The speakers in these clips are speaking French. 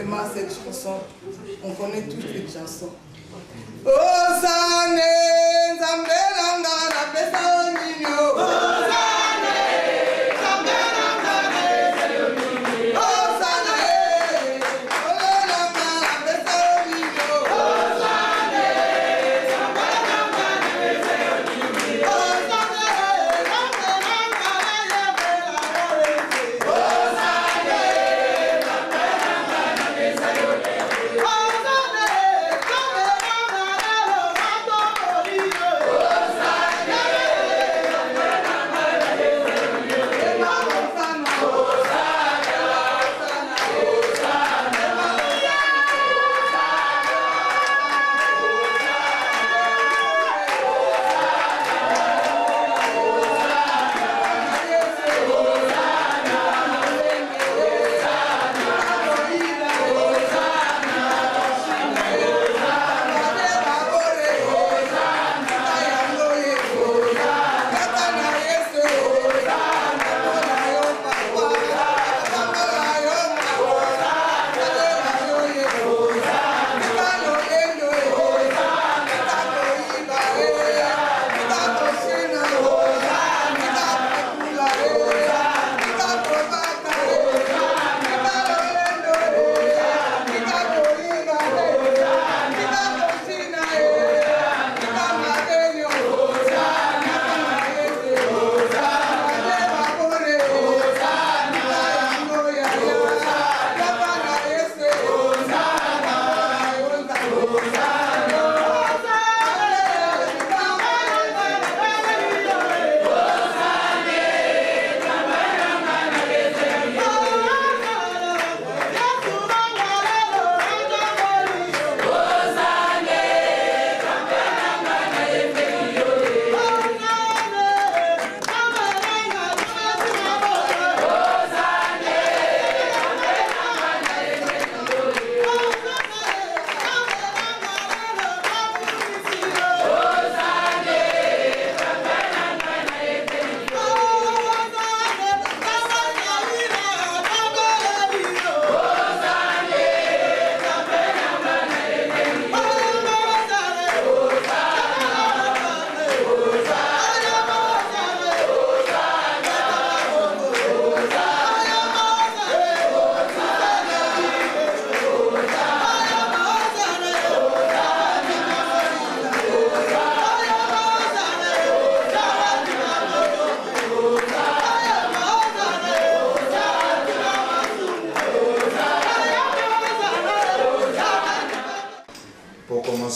vraiment cette chanson. On connaît toute cette chanson. Osane, Zambelanga, la pesa onino. Osane, Zambelanga, la pesa onino. Osane, Ololanga, la pesa onino. Osane, Zambelanga, la pesa onino. Osane, Zambelanga, la pesa onino. Osane, Zambelanga, la pesa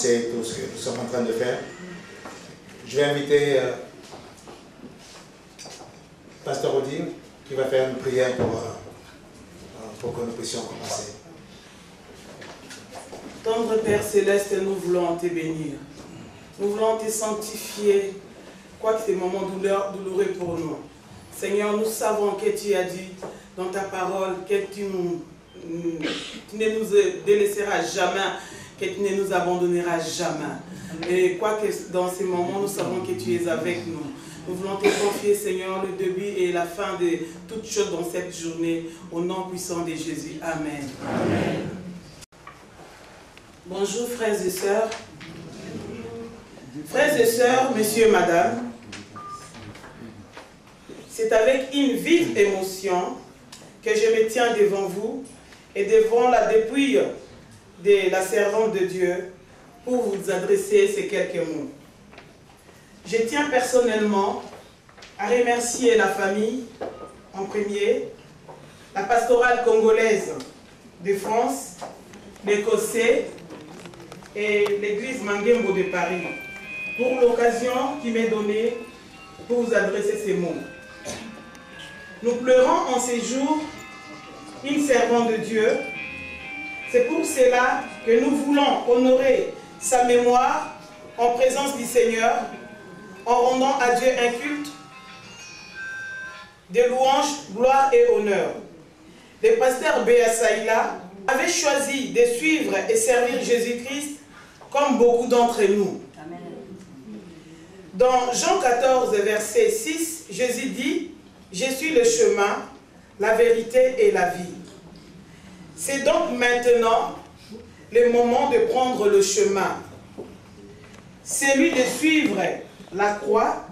Tout ce que nous sommes en train de faire. Je vais inviter Pasteur Odile qui va faire une prière pour que nous puissions commencer. Tendre Père Céleste, nous voulons te bénir. Nous voulons te sanctifier, quoique ces moments douloureux pour nous. Seigneur, nous savons que tu as dit dans ta parole que tu ne nous délaisseras jamais, que tu ne nous abandonneras jamais. Et quoique dans ces moments, nous savons que tu es avec nous. Nous voulons te confier, Seigneur, le début et la fin de toutes choses dans cette journée, au nom puissant de Jésus. Amen. Amen. Bonjour, frères et sœurs. Frères et sœurs, messieurs, madame, c'est avec une vive émotion que je me tiens devant vous et devant la dépouille de la servante de Dieu pour vous adresser ces quelques mots. Je tiens personnellement à remercier la famille, en premier, la pastorale congolaise de France, l'Écossais et l'église Mangembo de Paris pour l'occasion qui m'est donnée pour vous adresser ces mots. Nous pleurons en ces jours une servante de Dieu. C'est pour cela que nous voulons honorer sa mémoire en présence du Seigneur, en rendant à Dieu un culte de louange, gloire et honneur. Le pasteur Béa Saïla avait choisi de suivre et servir Jésus-Christ comme beaucoup d'entre nous. Amen. Dans Jean 14, verset 6, Jésus dit « Je suis le chemin, la vérité et la vie. C'est donc maintenant le moment de prendre le chemin. Celui de suivre la croix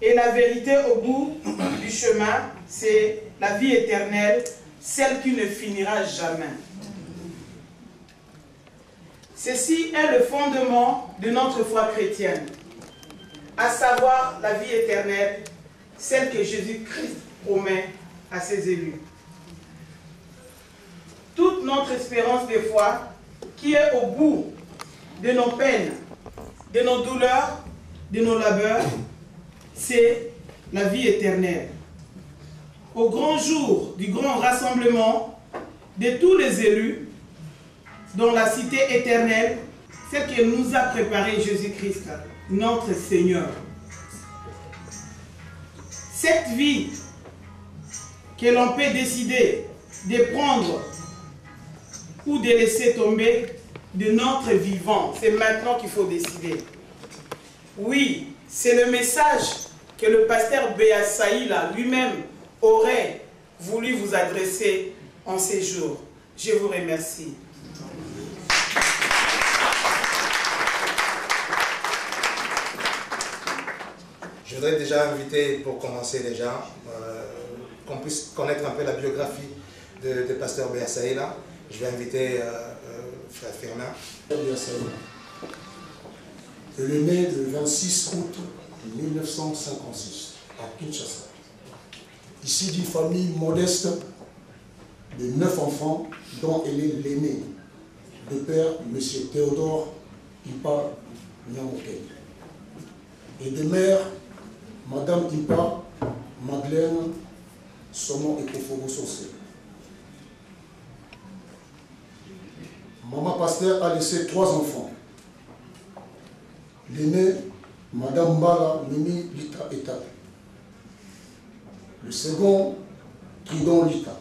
et la vérité au bout du chemin, c'est la vie éternelle, celle qui ne finira jamais. Ceci est le fondement de notre foi chrétienne, à savoir la vie éternelle, celle que Jésus-Christ promet à ses élus. Toute notre espérance de foi, qui est au bout de nos peines, de nos douleurs, de nos labeurs, c'est la vie éternelle. Au grand jour du grand rassemblement de tous les élus dans la cité éternelle, celle que nous a préparée Jésus-Christ, notre Seigneur. Cette vie que l'on peut décider de prendre ou de laisser tomber de notre vivant, c'est maintenant qu'il faut décider. Oui, c'est le message que le pasteur Béa Saïla lui-même aurait voulu vous adresser en ces jours. Je vous remercie. Je voudrais déjà inviter, pour commencer déjà, qu'on puisse connaître un peu la biographie de pasteur Béa Saïla. Je vais inviter frère Firmin. Béa Saïla. Elle est née le 26 août 1956 à Kinshasa. Ici d'une famille modeste de 9 enfants, dont elle est l'aînée. De père, M. Théodore Ipa Nyamoké. Et de mère, Madame Ipa Madeleine Somo Ekoforo Sosé. Maman Pasteur a laissé 3 enfants. L'aîné, Madame Mbala Mimi Lita Eta. Le second, Tridon Lita.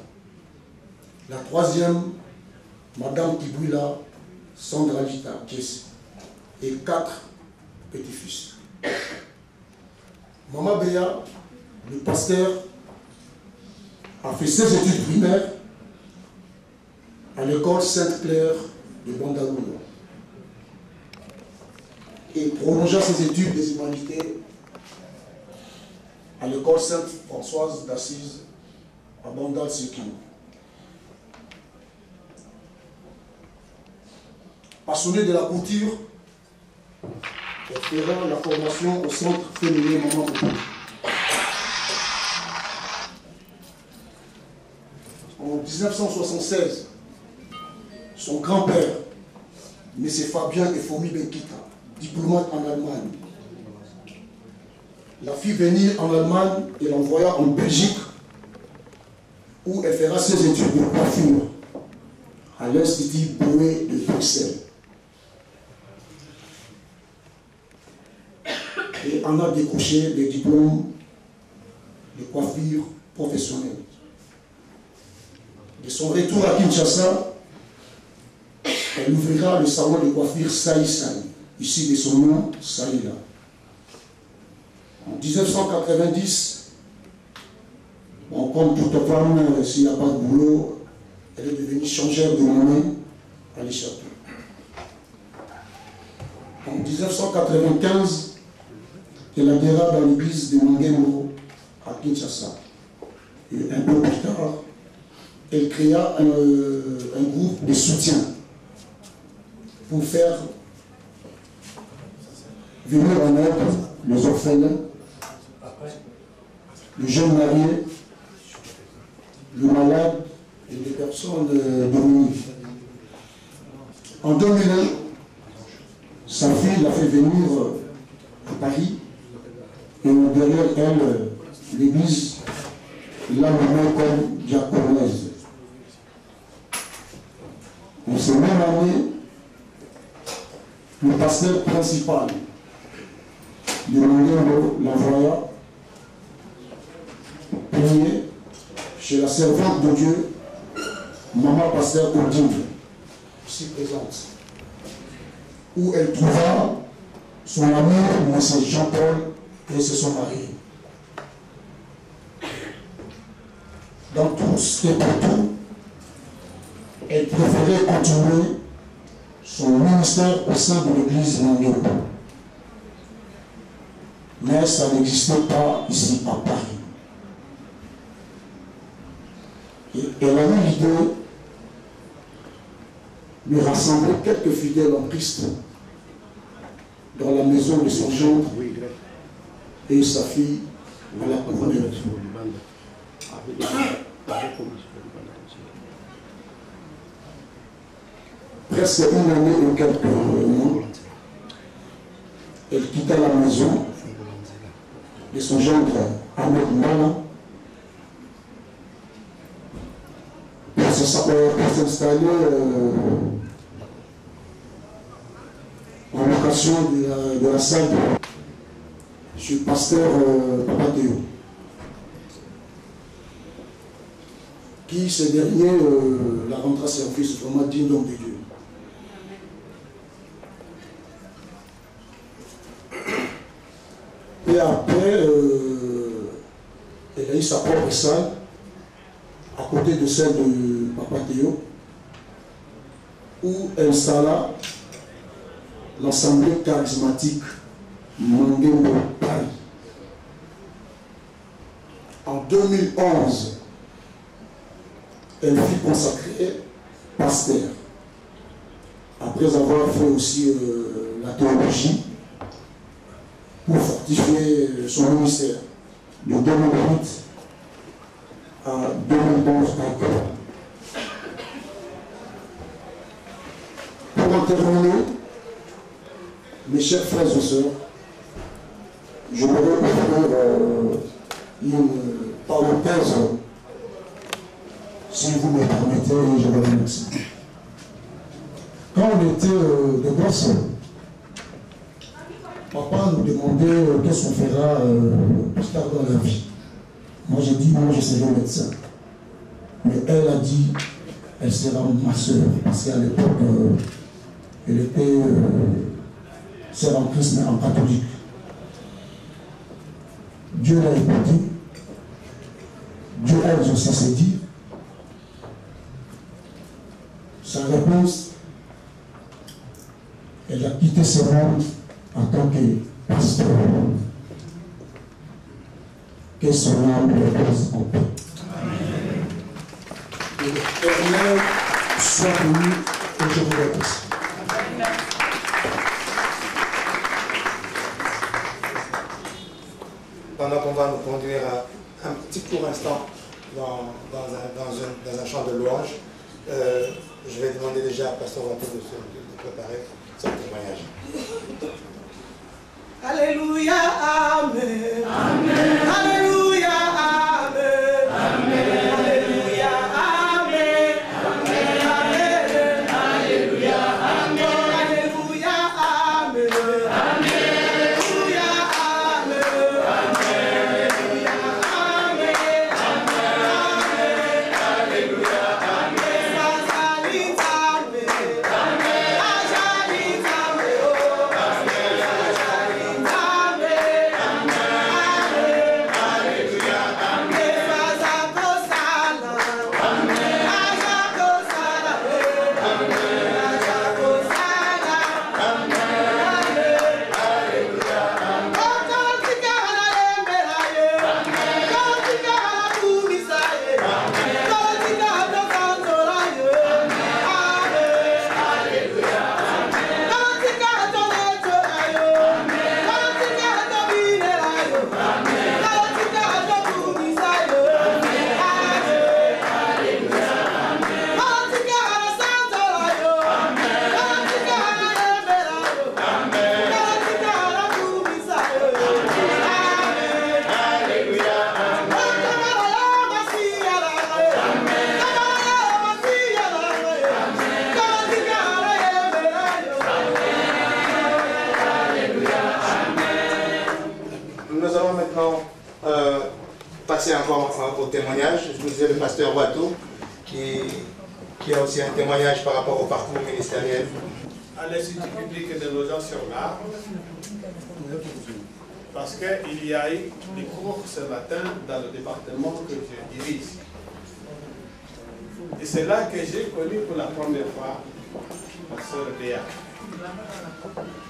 La troisième, Madame Kibouila Sandra Lita Jesse. Et 4 petits-fils. Maman Béa, le pasteur, a fait ses études primaires à l'école Sainte-Claire de Bandalou et prolongea ses études des humanités à l'école Sainte-Françoise d'Assise à Bandal-Sikino. Passionnée de la couture, elle fera la formation au centre féminin Maman Béa. En 1976, son grand-père, M. Fabien Efomi Benkita, diplomate en Allemagne, la fit venir en Allemagne et l'envoya en Belgique, où elle fera ses études de coiffure à l'Institut Boué de Bruxelles. Et en a décroché les diplômes de coiffure professionnelle. De son retour à Kinshasa, elle ouvrira le salon de coiffure Saï Saï, ici de son nom Saïla. En 1990, bon, comme toute femme, s'il n'y a pas de boulot, elle est devenue changère de monnaie à l'échappée. En 1995, elle adhéra dans l'église de Mangembo à Kinshasa. Et un peu plus tard, elle créa un groupe de soutien pour faire venir en aide les orphelins, les jeunes mariés, les malades et les personnes démunies. En 2001, sa fille l'a fait venir à Paris et derrière elle, l'église l'a nommée comme diaconaise. En cette même année, le pasteur principal de Mangembo l'envoya prier chez la servante de Dieu, Maman Pasteur Odile, ici présente, où elle trouva son ami, M. Jean-Paul, et c'est son mari. Dans tous et partout, préféré continuer son ministère au sein de l'église Nangéo. Mais ça n'existait pas ici à Paris. Et elle a eu l'idée de rassembler quelques fidèles en Christ dans la maison de son gendre et sa fille à la commune. Presque une année et quelques mois, elle quitta la maison de son gendre Ahmed Mbala pour s'installer en location de la salle chez le pasteur Papa Théo, qui ce dernier la rendra service vraiment digne d'homme de Dieu. Et après, elle a eu sa propre salle à côté de celle de Papa Théo, où elle installa l'assemblée charismatique Nangéo Paris. En 2011, elle fut consacrée pasteur, après avoir fait aussi la théologie, pour fortifier son ministère de 2008 à 2011 encore. Pour en terminer, mes chers frères et sœurs, je voudrais offrir une parenthèse, si vous me permettez, je vous remercie. Quand on était de gosses, papa nous demandait qu'est-ce qu'on fera plus tard dans la vie. Moi j'ai dit, moi je serai médecin. Mais elle a dit, elle sera ma soeur. Parce qu'à l'époque, elle était sœur en Christ, mais en catholique. Dieu l'a écouté. Dieu a exaucé ses dires. Sa réponse, elle a quitté ce monde en tant que pasteur. Que son âme repose en paix. Que l'Éternel soit béni et je vous remercie. Pendant qu'on va nous conduire un petit court instant dans un chant de louange, je vais demander déjà à Pasteur Watou de préparer son témoignage. Alléluia, Amen. Amen. Alléluia, Amen. Amen. Alléluia, Amen. Amen. Amen. Alléluia, Amen. Alléluia, Amen. Alléluia, Amen. Alléluia, Amen. Alléluia, Amen. Ajalit, Amen. Ajalit, passer encore au témoignage. Je vous disais le pasteur Watou qui a aussi un témoignage par rapport au parcours ministériel. À l'Institut public de nos sur l'art, parce qu'il y a eu des cours ce matin dans le département que je dirige. Et c'est là que j'ai connu pour la première fois ma sœur Béa,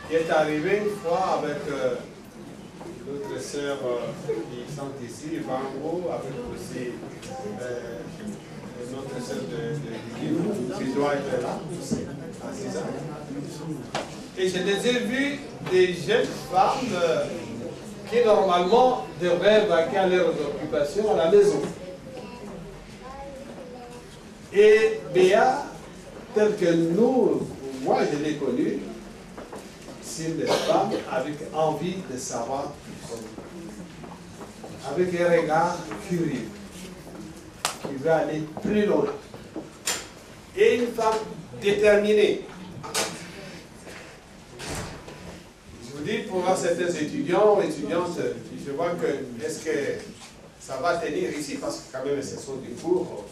qui est arrivée une fois avec d'autres sœurs qui sont ici, Vango, avec aussi notre sœur de Guinée, qui doit être là, à 6 ans. Et je les ai vues, des jeunes femmes qui normalement devraient vaquer à leurs occupations à la maison. Et Béa, telle que moi je l'ai connue, c'est une femme avec envie de savoir plus, avec un regard curieux, qui veut aller plus loin. Et une femme déterminée. Je vous dis, pour voir certains étudiants, étudiantes, je vois que, est-ce que ça va tenir ici, parce que quand même ce sont des cours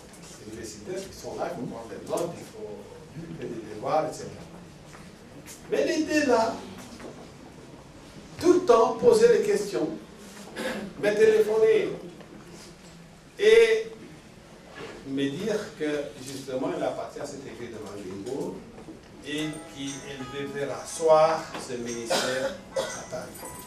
universitaires qui sont là, il faut prendre des notes, il faut faire des devoirs, etc. Mais elle était là, tout le temps, poser des questions, me téléphoner et me dire que justement elle appartient à cette église de Manguingo et qu'elle devait rasseoir ce ministère à Paris.